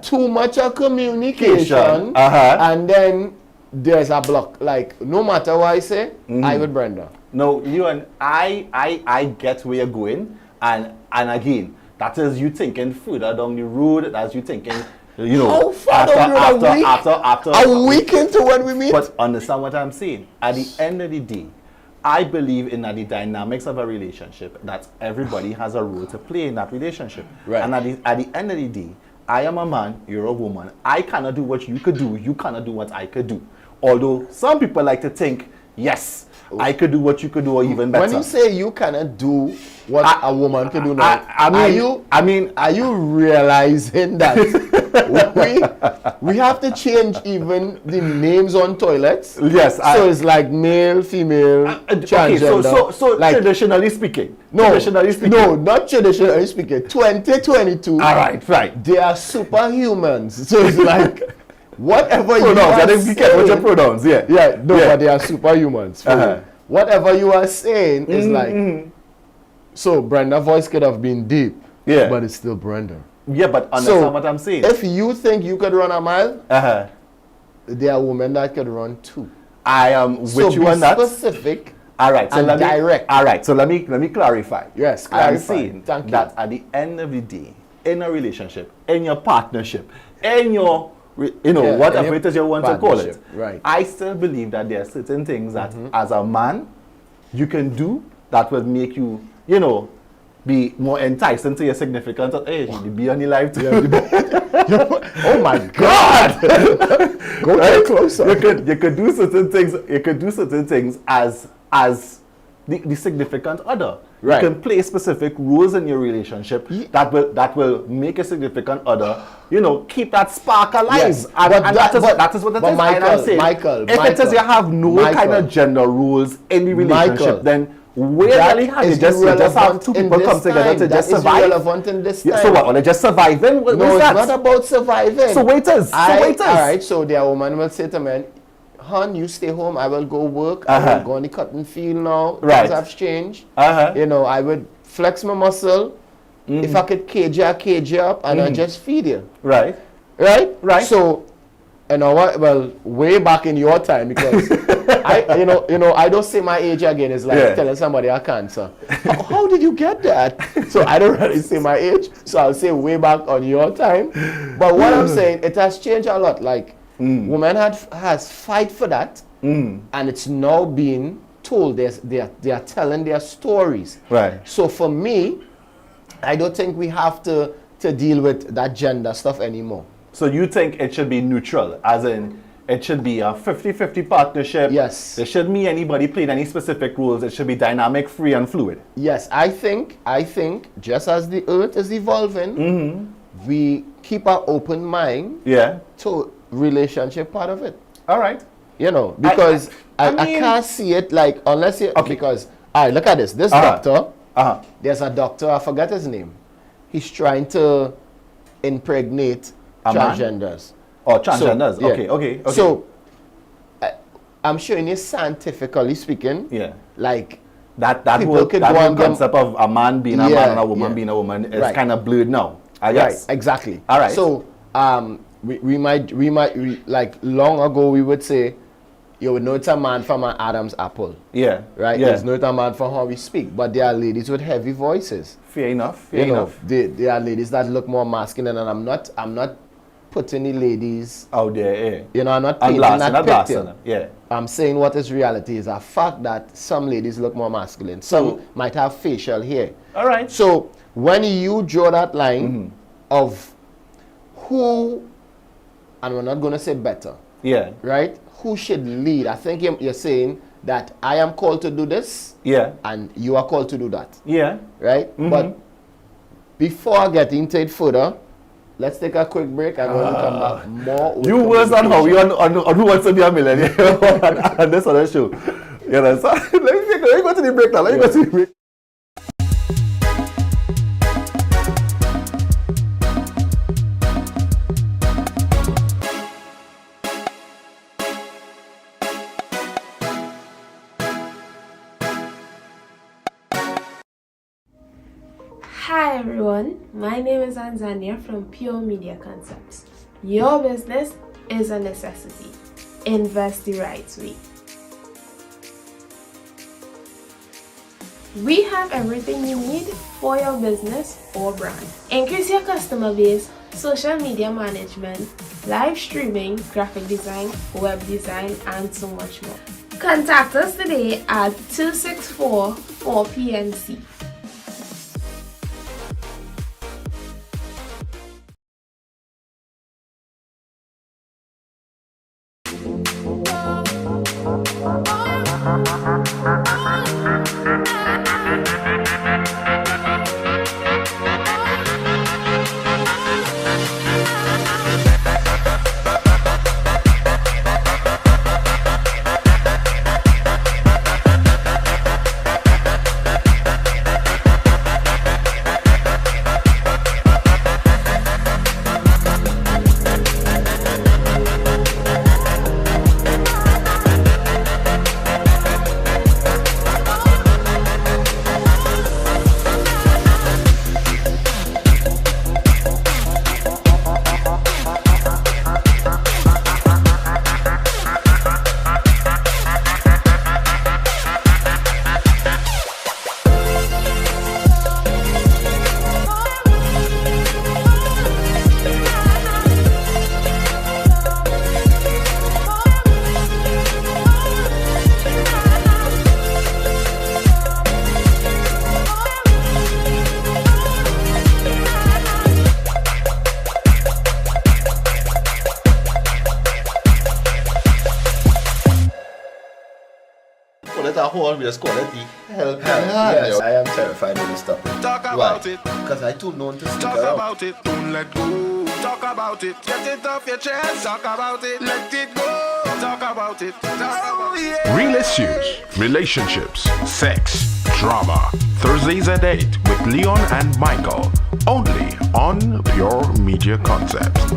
too much of communication, and then there's a block. Like, no matter what I say, I with Brenda. No, you and I get where you're going, and again, that is you thinking further down the road, that's you thinking, How far down the road? after A week into when we meet? But understand what I'm saying. At the end of the day, I believe in the dynamics of a relationship, that everybody has a role to play in that relationship. Right. And at the end of the day, I am a man, you're a woman. I cannot do what you could do, you cannot do what I could do. Although some people like to think, yes, I could do what you could do or even better. When you say you cannot do what a woman can do now, are you realizing that we have to change even the names on toilets? Yes. So it's like male, female, transgender. Okay, so like, traditionally speaking. no, not traditionally speaking. 2022. All right, right. They are superhumans. So it's like whatever Pronouns, you are I think we care what your pronouns, yeah. Yeah, no, but they are superhumans. Whatever you are saying is like, so Brenda voice could have been deep, but it's still Brenda. Yeah, but understand what I'm saying. If you think you could run a mile, there are women that could run 2. I am with you on that. Specific. All right, so and direct. All right, so let me clarify. Yes, I am clarify. saying Thank you. that at the end of the day, in a relationship, in your partnership, in your whatever it is you want to call it, right. I still believe that there are certain things that as a man you can do that will make you, be more enticing to your significant other. Hey, you be on the live too. Oh my God! Go get closer. You could do certain things. You could do certain things as the significant other. Right. You can place specific rules in your relationship that will make a significant other, keep that spark alive. Yes, And, but and that is what it but is. And I'm saying, Michael, if it is you have no kind of gender rules in the relationship, Michael, then where really have you just have two people come together to just survive? That is relevant in this time. Yeah, so what? Are they just surviving? What No, is it's that? not about surviving. So waiters. All right, so their woman will say to men, hon, you stay home, I will go work, I will go on the cotton field now, Right. things have changed. Uh-huh. I would flex my muscle, if I could cage you up, and I just feed you. Right. Right? Right. So, well, way back in your time, because I don't say my age again. It's like telling somebody I cancer. How did you get that? So I don't really say my age. So I'll say way back on your time. But what I'm saying, it has changed a lot. Like, women has fight for that, and it's now being told. They are telling their stories. Right. So for me, I don't think we have to deal with that gender stuff anymore. So you think it should be neutral, as in it should be a 50-50 partnership? Yes. There shouldn't be anybody playing any specific rules. It should be dynamic, free, and fluid. Yes, I think just as the earth is evolving, we keep our open mind to relationship part of it. All right. Because I mean, can't see it like unless you because look at this. This doctor, there's a doctor, I forgot his name. He's trying to impregnate transgenders. Oh, transgenders. So, Okay. So I'm showing you scientifically speaking, like that people whole could go and get- concept of a man being a man and a woman being a woman is Right. kind of blurred now. I guess. Right, exactly. All right. So we might like long ago we would say you would know it's a man from an Adam's apple. Yeah. Right? Yeah. There's not a man for how we speak. But there are ladies with heavy voices. Fair enough. Fair enough. There are ladies that look more masculine, and I'm not putting the ladies out there, yeah. I'm not painting that picture. Yeah. I'm saying what is reality is a fact that some ladies look more masculine. Some might have facial hair. All right. So when you draw that line of who, and we're not going to say better, right? Who should lead? I think you're saying that I am called to do this, and you are called to do that, right? But before I get into it further, let's take a quick break and when we come back more. You worse than how we on Who Wants to Be a Millionaire on this other show. You know, so let me go to the break now. Let me go to the break. Hi everyone, my name is Anzania from Pure Media Concepts. Your business is a necessity. Invest the right way. We have everything you need for your business or brand. Increase your customer base, social media management, live streaming, graphic design, web design, and so much more. Contact us today at 264-4PNC. horn, we just call it the help. Yes, I am terrified of this topic. Talk Why? about it. Because I too known to speak Talk out. about it. Don't let go. Talk about it. Get it off your chest. Talk about it. Let it go. Talk about it. Talk about it. Real issues, relationships, sex, drama. Thursdays at 8 with Leon and Michael. Only on Pure Media Concepts.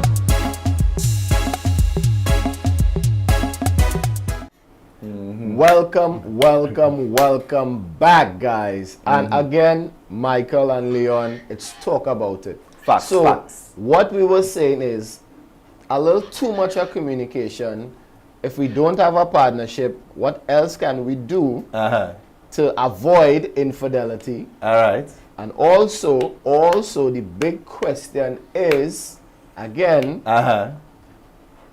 Welcome back, guys. And again, Michael and Leon, it's talk about it. Facts, So, facts. what we were saying is a little too much of communication. If we don't have a partnership, what else can we do to avoid infidelity? All right. And also the big question is, again,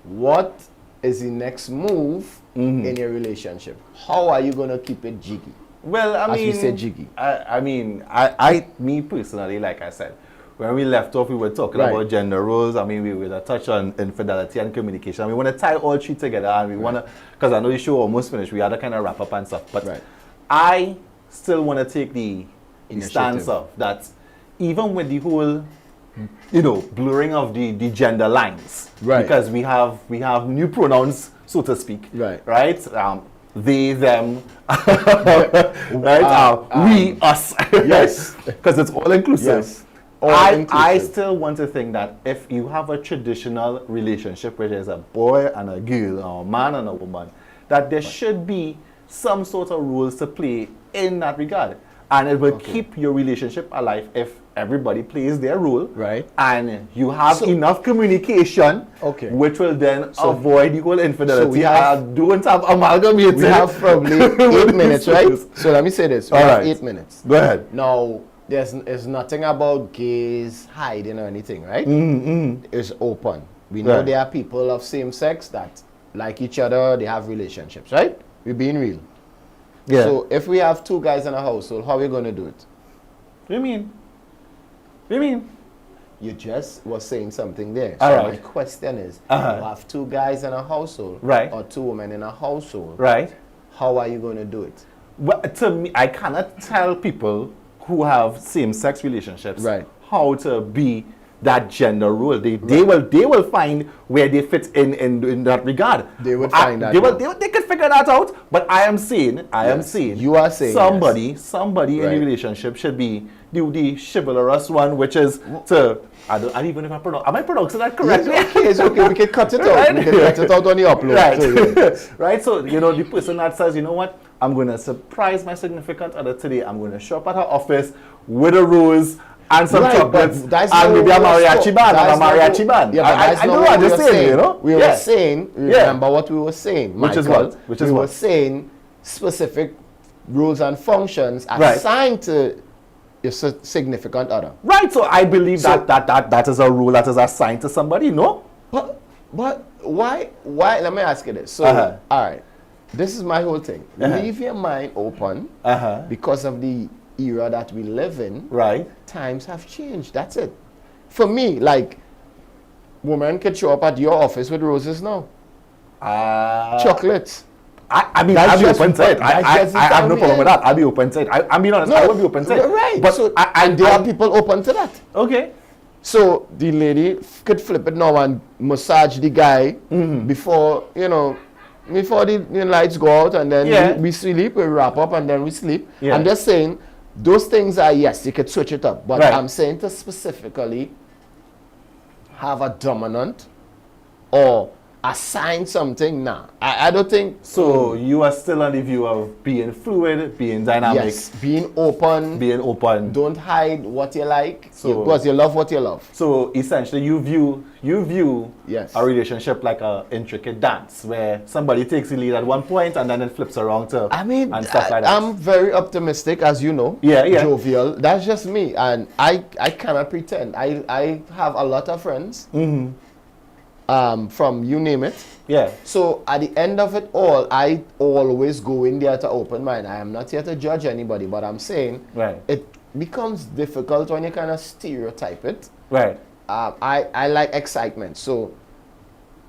what is the next move in your relationship? How are you going to keep it jiggy? Well, I As we mean, say jiggy. Me personally, like I said, when we left off, we were talking Right. about gender roles. I mean, we were touch on infidelity and communication. We want to tie all three together, and we want to, because I know the show almost finished. We had to kind of wrap up and stuff. But Right. I still want to take the Initiative. stance of that, even with the whole, blurring of the gender lines, Right. Because we have new pronouns, so to speak, Right. Right. They, them, right? We, us. Yes. Because it's all inclusive. Yes. All I inclusive. still want to think that if you have a traditional relationship where there's a boy and a girl, or a man and a woman, that there should be some sort of rules to play in that regard. And it will keep your relationship alive if everybody plays their role. Right. And you have So- enough communication, Okay. which will then So- avoid the whole infidelity. we have- don't have amalgamated. We have probably 8 minutes, right? So let me say this. We All have right. 8 minutes. Go ahead. Now, there's nothing about gays hiding or anything, right? It's open. We know Right. there are people of same sex that like each other, they have relationships, right? We're being real. Yeah. So if we have two guys in a household, how are we going to do it? What do you mean? What do you mean? You just was saying something there. All So right. my question is, Uh-huh. you have two guys in a household, Right. or two women in a household, Right. how are you going to do it? Well, to me, I cannot tell people who have same-sex relationships Right. how to be that gender role. They will find where they fit in that regard. They would find that They will out. they could figure that out. But I am saying You are saying somebody in Right. the relationship should be the chivalrous one, which is to I don't even know if am I pronouncing that correctly? It's okay. We can cut it out. Right. We can cut it out on the upload. Right. So, yeah. Right. So, the person that says, you know what, I'm going to surprise my significant other today. I'm going to show up at her office with a rose and some Right, chocolates but that's and not maybe a what we were mariachi band and a mariachi band. Yeah, but that's I not know what what we you're were saying, you know? We were saying, remember what we were saying, Which is Michael? what? Which is we were what? saying specific rules and functions Right. assigned to your significant other. Right. So I believe So- that is a rule that is assigned to somebody, no? But why? Let me ask you this. So, Uh-huh. all right, this is my whole thing. Uh-huh. Leave your mind open Uh-huh. because of the era that we live in. Right. Times have changed. That's it. For me, like, women can show up at your office with roses now, chocolates. I mean, That's I'll be just- open to it. that's just I have no the problem with time, that. I'll be open to it. I'm being honest. I will be open to it. Right. But So, I, and there are people open to that. okay. So the lady could flip it now and massage the guy before, before the lights go out, and then Yeah. we sleep, we wrap up, and then we sleep. Yeah. I'm just saying, those things are, yes, you could switch it up. But Right. I'm saying to specifically have a dominant or assign something. Nah, I don't think. So you are still on the view of being fluid, being dynamic, Yes, being open. being open. Don't hide what you like, So- because you love what you love. So essentially, you view Yes. a relationship like a intricate dance where somebody takes the lead at one point and then it flips around to I mean, and stuff like that. I'm very optimistic, as you know. Yeah, yeah. Jovial. That's just me, and I cannot pretend. I have a lot of friends. From you name it. Yeah. So at the end of it all, I always go in there to open mind. I am not here to judge anybody, but I'm saying Right. it becomes difficult when you kind of stereotype it. Right. I like excitement. So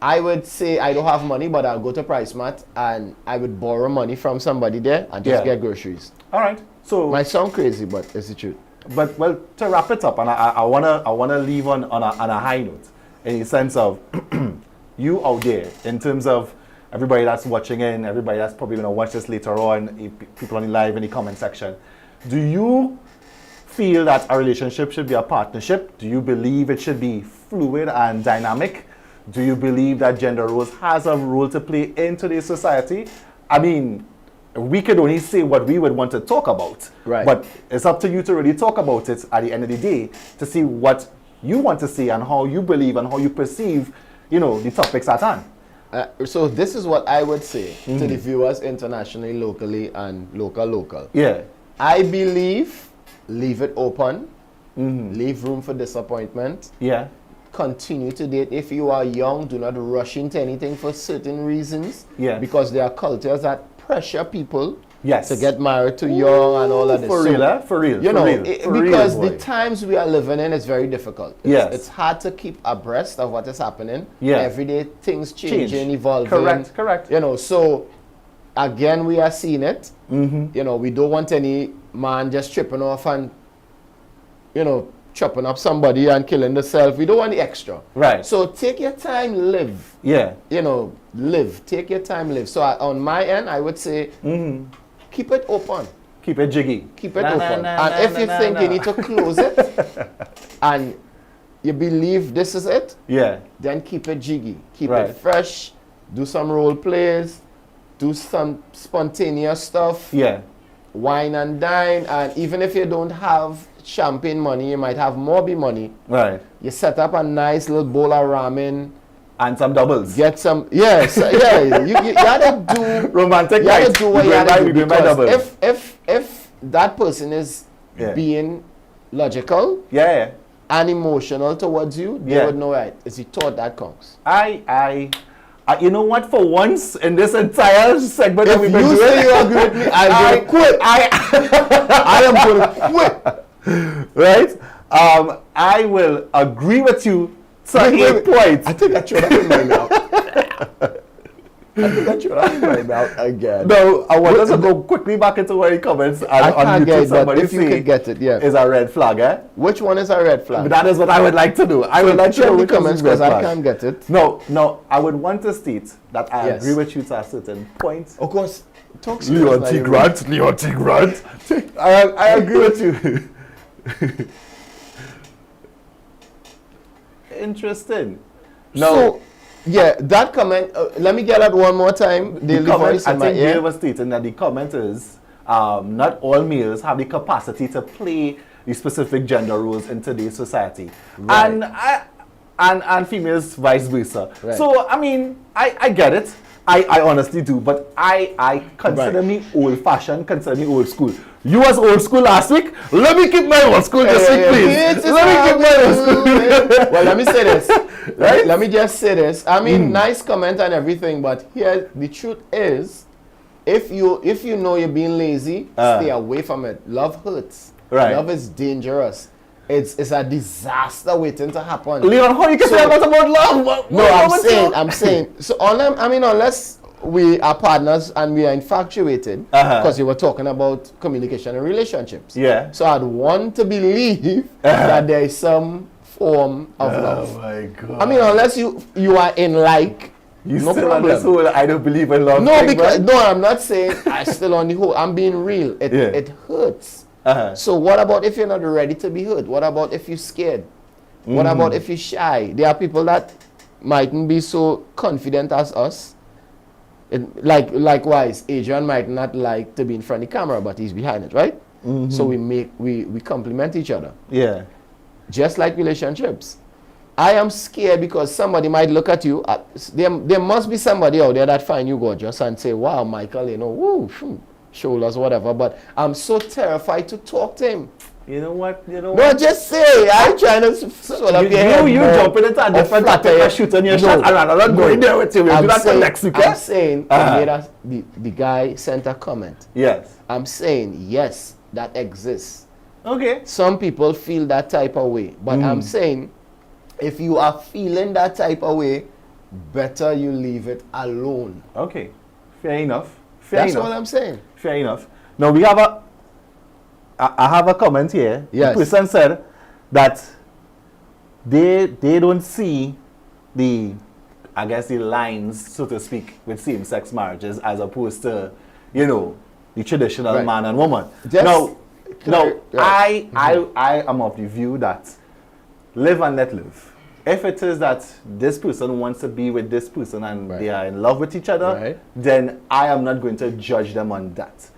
I would say I don't have money, but I'll go to PriceMart and I would borrow money from somebody there and just Yeah. get groceries. All right. So, Might sound crazy, but it's the truth. but well, to wrap it up, and I wanna leave on a high note, in the sense of you out there, in terms of everybody that's watching in, everybody that's probably gonna watch this later on, people on the live in the comment section. Do you feel that a relationship should be a partnership? Do you believe it should be fluid and dynamic? Do you believe that gender roles has a role to play in today's society? I mean, we could only say what we would want to talk about. Right. But it's up to you to really talk about it at the end of the day to see what you want to see and how you believe and how you perceive, the topics at hand. So this is what I would say to the viewers internationally, locally, and local. Yeah. I believe leave it open, leave room for disappointment. Yeah. Continue to date. If you are young, do not rush into anything for certain reasons. Yeah. Because there are cultures that pressure people Yes. to get married too young and all of this. For So, real, eh? For real. You for know, real, for real, because boy. the times we are living in is very difficult. Yes. It's hard to keep abreast of what is happening. Yeah. Every day things changing, Change. evolving. Correct. So again, we are seeing it. We don't want any man just tripping off and, chopping up somebody and killing themselves. We don't want the extra. Right. So take your time, live. Yeah. Live. Take your time, live. So on my end, I would say, keep it open. Keep it jiggy. Keep it open. And if you think you need to close it and you believe this is it, Yeah. then keep it jiggy. Keep Right. it fresh. Do some role plays. Do some spontaneous stuff. Yeah. Wine and dine. And even if you don't have champagne money, you might have Mobi money. Right. You set up a nice little bowl of ramen. And some doubles. Get some, yes, yeah. You gotta do Romantic you gotta night. do what you We gotta do, we going by because doubles. if that person is Yeah. being logical Yeah. and emotional towards you, they Yeah. would know, right? It's the thought that counts. I you know what? For once in this entire segment that If we've been you doing, say you agree with me, I'm gonna quit. I am gonna quit. right? I will agree with you to a point. I think I threw that in my mouth. I think I threw that in my mouth again. No, I want us to go quickly back into where he comments and I can't on get YouTube it, but somebody if you say could get it, yeah. is a red flag, eh? Which one is a red flag? But that is what I would like to do. I would like to Check know the which one comments is red because I flag. can't get it. No, I would want to state that I Yes. agree with you to a certain point. Of course, talk Leon T. Grant. I agree with you. Interesting. So, yeah, that comment, let me get that one more time. The Daily comment, voice I in my think ear. Dave was stating that the comment is not all males have the capacity to play the specific gender roles in today's society. Right. And females vice versa. Right. So, I mean, I get it. I honestly do. But I consider me old-fashioned, consider me old school. You was old school last week. Let me keep my old school this week, please. Let me keep my old school. Well, let me say this. Right? Let me just say this. I mean, nice comment and everything, but here the truth is, if you know you're being lazy, stay away from it. Love hurts. Right. Love is dangerous. It's a disaster waiting to happen. Leon, how you can say that about love? I'm saying. So unless we are partners and we are infatuated, because you were talking about communication and relationships. Yeah. So I'd want to believe that there is some form of love. Oh my God. I mean, unless you are in like, You no still on problem. this whole I don't believe in love No, thing, because man? no, I'm not saying I still on the whole. I'm being real. It hurts. So what about if you're not ready to be hurt? What about if you're scared? What about if you're shy? There are people that mightn't be so confident as us. Likewise, Adrian might not like to be in front of the camera, but he's behind it, right? So we complement each other. Yeah. Just like relationships. I am scared because somebody might look at you. There must be somebody out there that find you gorgeous and say, wow, Michael, woo, shoulders, whatever. But I'm so terrified to talk to him. You know what? No, just say, I'm trying to swallow up your head. You more jumping into a different flatter topic, your- you're shooting your No, shot, and I'm not going there with you. We'll I'm do that for saying- next week. I'm saying, the guy sent a comment. Yes. I'm saying, yes, that exists. Okay. Some people feel that type of way. But I'm saying, if you are feeling that type of way, better you leave it alone. Okay, fair enough. Fair That's enough. what I'm saying. Fair enough. Now we have I have a comment here. Yes. The person said that they don't see the, I guess, the lines, so to speak, with same-sex marriages as opposed to, you know, the traditional Right. man and woman. Just- No, Right. I am of the view that live and let live. If it is that this person wants to be with this person and Right. they are in love with each other, Right. then I am not going to judge them on that.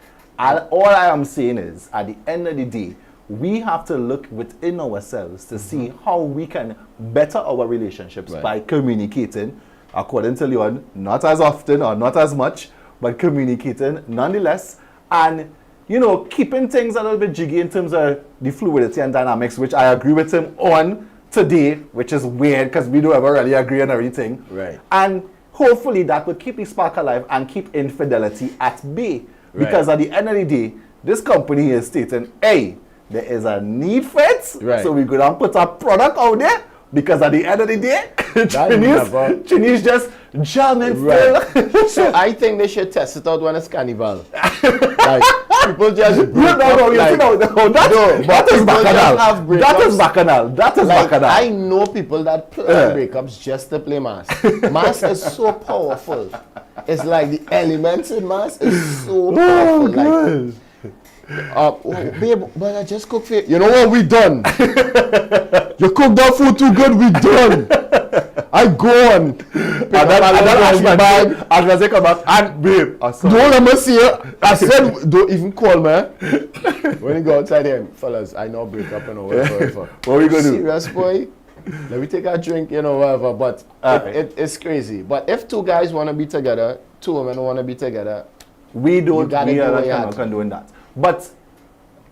All I am saying is, at the end of the day, we have to look within ourselves to see how we can better our relationships Right. by communicating, according to Leon, not as often or not as much, but communicating nonetheless, and, you know, keeping things a little bit jiggy in terms of the fluidity and dynamics, which I agree with him on today, which is weird because we don't ever really agree on everything. Right. And hopefully that will keep the spark alive and keep infidelity at bay. Right. Because at the end of the day, this company is stating, hey, there is a need for it, Right. so we're going to put a product out there. Because at the end of the day, never- Chinese just jamming Right. still. So I think they should test it out when it's carnival. Like, people just You break know, up, no, you like, see, no, that but is people just bacchanal. have That is breakups. bacchanal. That is like, bacchanal. I know people that plan breakups just to play mass. Mass is so powerful. It's like the elements in mass is so powerful. Like, oh, babe, but I just cooked for you. You know what? We done. You cooked that food too good. We done. I go on. And then Ashman come back and babe, I saw Don't let me see you. I said, don't even call me. When you go outside here, fellas, I know break up and whatever. What we gonna do? Serious boy. Let me take a drink, you know, whatever. But it's crazy. But if two guys want to be together, two women want to be together, we don't. gotta We do are what not you have cannot to. condone that. But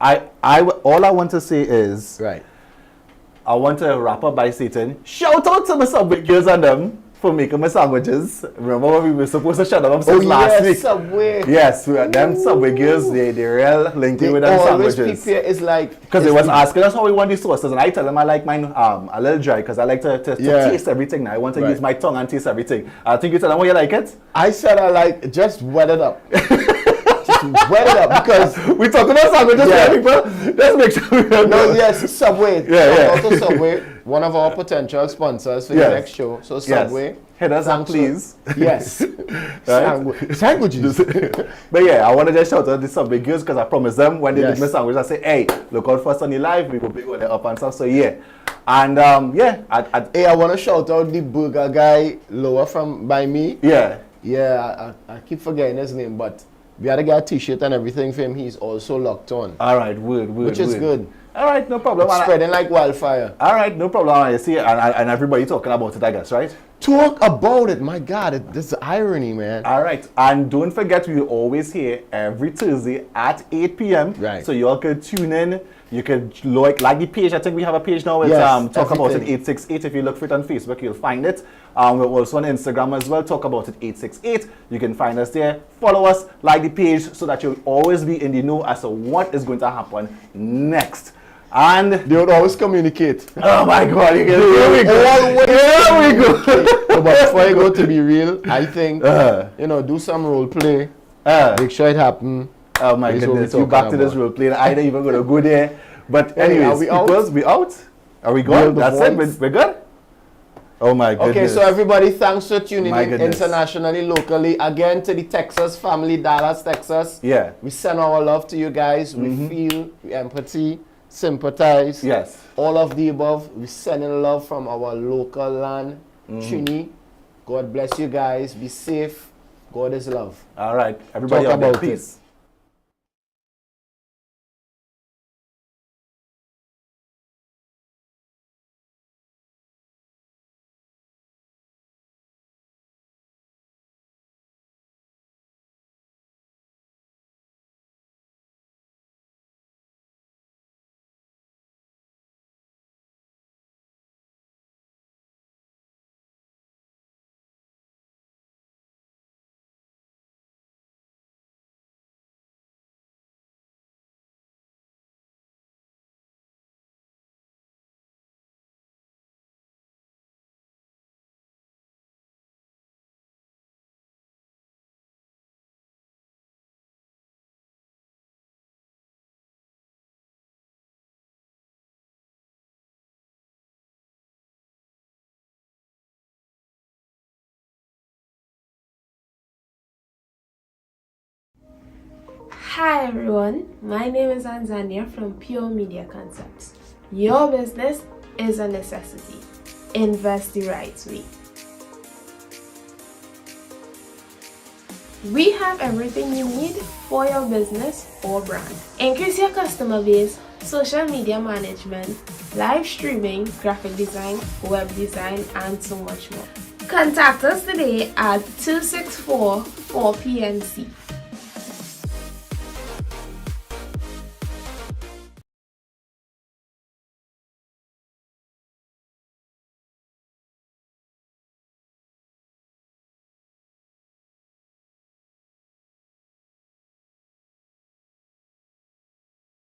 all I want to say is, right. I want to wrap up by saying, shout out to my Subway girls and them for making my sandwiches. Remember when we were supposed to shut them up since last week? Subway. Yes, them Subway girls, they real linky They with them always sandwiches. prepare is like Because they it's was the- asking us how we want the sauces, and I tell them I like mine a little dry because I like to Yeah. taste everything now. I want to Right. use my tongue and taste everything. I think you tell them how you like it. I said I like just wet it up. Just wet it up because We talking about sandwiches, Yeah. people. Let's make sure we no, yes, Subway. Yeah, yeah. Shout out to Subway, one of our potential sponsors for Yes. the next show. So Subway, Hit us up, thanks for- please. Yes. Right? Sandwiches. But yeah, I want to just shout out the Subway girls because I promised them when they Yes. did my sandwich, I say, hey, look out for us on the live. We will be going up and stuff. So yeah. And yeah, Hey, I want to shout out the burger guy lower from by me. yeah. Yeah, I keep forgetting his name, but we had to get a t-shirt and everything for him. He's also locked on, All right, word, which is good. All right, no problem. It's spreading like wildfire. All right, no problem. I see, and everybody talking about it, I guess, right? Talk about it. My God, this is irony, man. All right, and don't forget, we always here every Thursday at 8 p.m. Right. So you all could tune in. You could like the page. I think we have a page now. It's Yes, Talk About It everything. 868. If you look for it on Facebook, you'll find it. We're also on Instagram as well. Talk About It 868. You can find us there. Follow us, like the page, so that you'll always be in the know as to what is going to happen next. And They would always communicate. oh my God, here we go. Here we go. So, but before I go to be real, I think, do some role play. Make sure it happen. Oh my This is what goodness, we're you back to talking this about. role play. I ain't even gonna go there. But Hey, anyways, are we out? peoples, we out? Are we Build good? the That's it? voice. We're good? Oh my goodness. Okay, so everybody, thanks for tuning My in goodness. internationally, locally. Again, to the Texas family, Dallas, Texas. Yeah. We send our love to you guys. We feel, we empathy, sympathize. Yes. All of the above. We sending love from our local land, Trini. God bless you guys. Be safe. God is love. All right. Everybody Talk out there. about it. Peace. Hi everyone, my name is Anzania from Pure Media Concepts. Your business is a necessity. Invest the right way. We have everything you need for your business or brand. Increase your customer base, social media management, live streaming, graphic design, web design, and so much more. Contact us today at 264-4PNC.